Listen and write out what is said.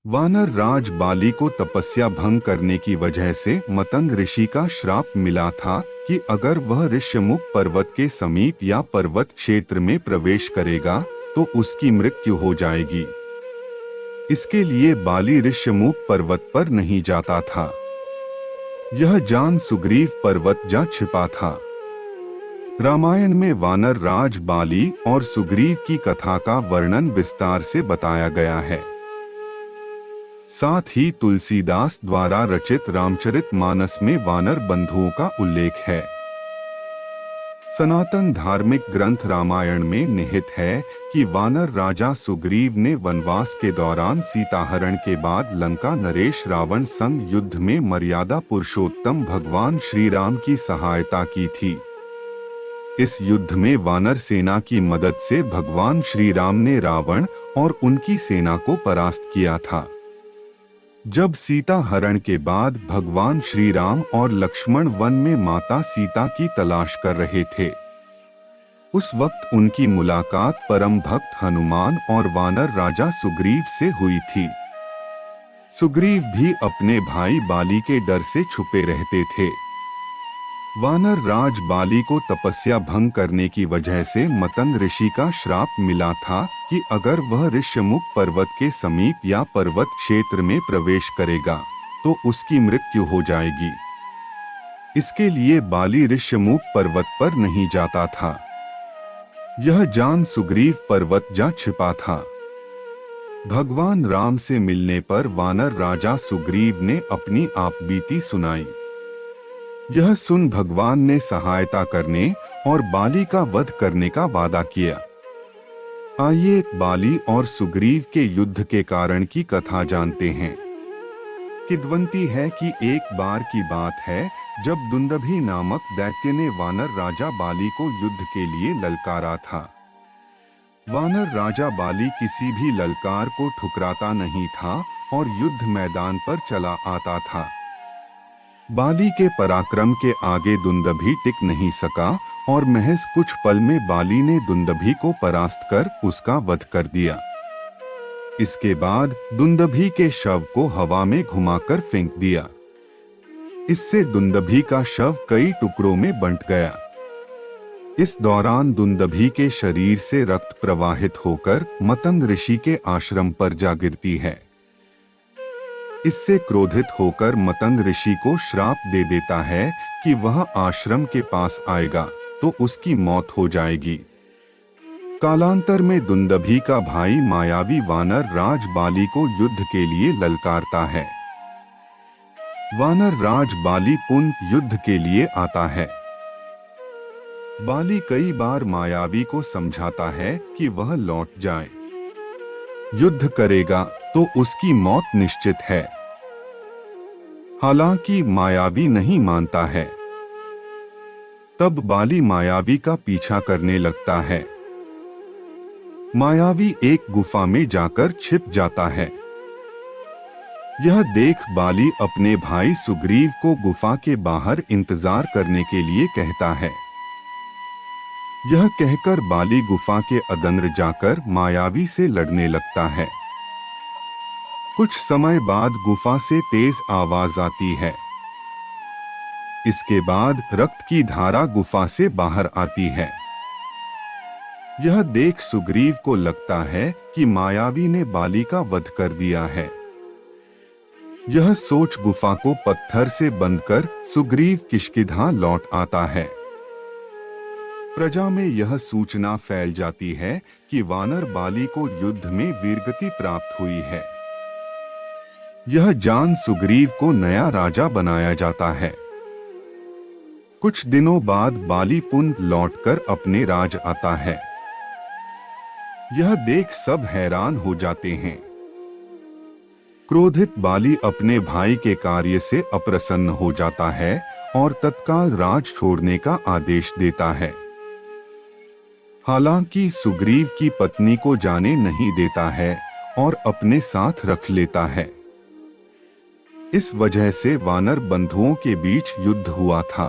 वानर राज बाली को तपस्या भंग करने की वजह से मतंग ऋषि का श्राप मिला था कि अगर वह ऋष्यमुख पर्वत के समीप या पर्वत क्षेत्र में प्रवेश करेगा तो उसकी मृत्यु हो जाएगी। इसके लिए बाली ऋष्यमुख पर्वत पर नहीं जाता था। यह जान सुग्रीव पर्वत जा छिपा था। रामायण में वानर राज बाली और सुग्रीव की कथा का वर्णन विस्तार से बताया गया है। साथ ही तुलसीदास द्वारा रचित रामचरितमानस में वानर बंधुओं का उल्लेख है। सनातन धार्मिक ग्रंथ रामायण में निहित है कि वानर राजा सुग्रीव ने वनवास के दौरान सीताहरण के बाद लंका नरेश रावण संग युद्ध में मर्यादा पुरुषोत्तम भगवान श्री राम की सहायता की थी। इस युद्ध में वानर सेना की मदद से भगवान श्री राम ने रावण और उनकी सेना को परास्त किया था। जब सीता हरण के बाद भगवान श्री राम और लक्ष्मण वन में माता सीता की तलाश कर रहे थे, उस वक्त उनकी मुलाकात परम भक्त हनुमान और वानर राजा सुग्रीव से हुई थी। सुग्रीव भी अपने भाई बाली के डर से छुपे रहते थे। वानर राज बाली को तपस्या भंग करने की वजह से मतंग ऋषि का श्राप मिला था कि अगर वह ऋष्यमुख पर्वत के समीप या पर्वत क्षेत्र में प्रवेश करेगा तो उसकी मृत्यु हो जाएगी। इसके लिए बाली ऋष्यमुख पर्वत पर नहीं जाता था। यह जान सुग्रीव पर्वत जा छिपा था। भगवान राम से मिलने पर वानर राजा सुग्रीव ने अपनी आपबीती सुनाई। यह सुन भगवान ने सहायता करने और बाली का वध करने का वादा किया। आइए बाली और सुग्रीव के युद्ध के कारण की कथा जानते हैं। किंवदंती है कि एक बार की बात है जब दुंदभी नामक दैत्य ने वानर राजा बाली को युद्ध के लिए ललकारा था। वानर राजा बाली किसी भी ललकार को ठुकराता नहीं था और युद्ध मैदान पर चला आता था। बाली के पराक्रम के आगे दुंदभी टिक नहीं सका और महज कुछ पल में बाली ने दुंदभी को परास्त कर उसका वध कर दिया। इसके बाद दुंदभी के शव को हवा में घुमाकर फेंक दिया। इससे दुंदभी का शव कई टुकड़ों में बंट गया। इस दौरान दुंदभी के शरीर से रक्त प्रवाहित होकर मतंग ऋषि के आश्रम पर जा गिरती है। इससे क्रोधित होकर मतंग ऋषि को श्राप दे देता है कि वह आश्रम के पास आएगा तो उसकी मौत हो जाएगी। कालांतर में दुंदभी का भाई मायावी वानर राज बाली को युद्ध के लिए ललकारता है। वानर राज बाली पुनः युद्ध के लिए आता है। बाली कई बार मायावी को समझाता है कि वह लौट जाए। युद्ध करेगा तो उसकी मौत निश्चित है। हालांकि मायावी नहीं मानता है। तब बाली मायावी का पीछा करने लगता है। मायावी एक गुफा में जाकर छिप जाता है। यह देख बाली अपने भाई सुग्रीव को गुफा के बाहर इंतजार करने के लिए कहता है। यह कहकर बाली गुफा के अंदर जाकर मायावी से लड़ने लगता है। कुछ समय बाद गुफा से तेज आवाज आती है। इसके बाद रक्त की धारा गुफा से बाहर आती है। यह देख सुग्रीव को लगता है कि मायावी ने बाली का वध कर दिया है। यह सोच गुफा को पत्थर से बंद कर सुग्रीव किष्किंधा लौट आता है। प्रजा में यह सूचना फैल जाती है कि वानर बाली को युद्ध में वीरगति प्राप्त हुई है। यह जान सुग्रीव को नया राजा बनाया जाता है। कुछ दिनों बाद बाली पुनः लौटकर अपने राज आता है। यह देख सब हैरान हो जाते हैं। क्रोधित बाली अपने भाई के कार्य से अप्रसन्न हो जाता है और तत्काल राज छोड़ने का आदेश देता है। हालांकि सुग्रीव की पत्नी को जाने नहीं देता है और अपने साथ रख लेता है। इस वजह से वानर बंधुओं के बीच युद्ध हुआ था।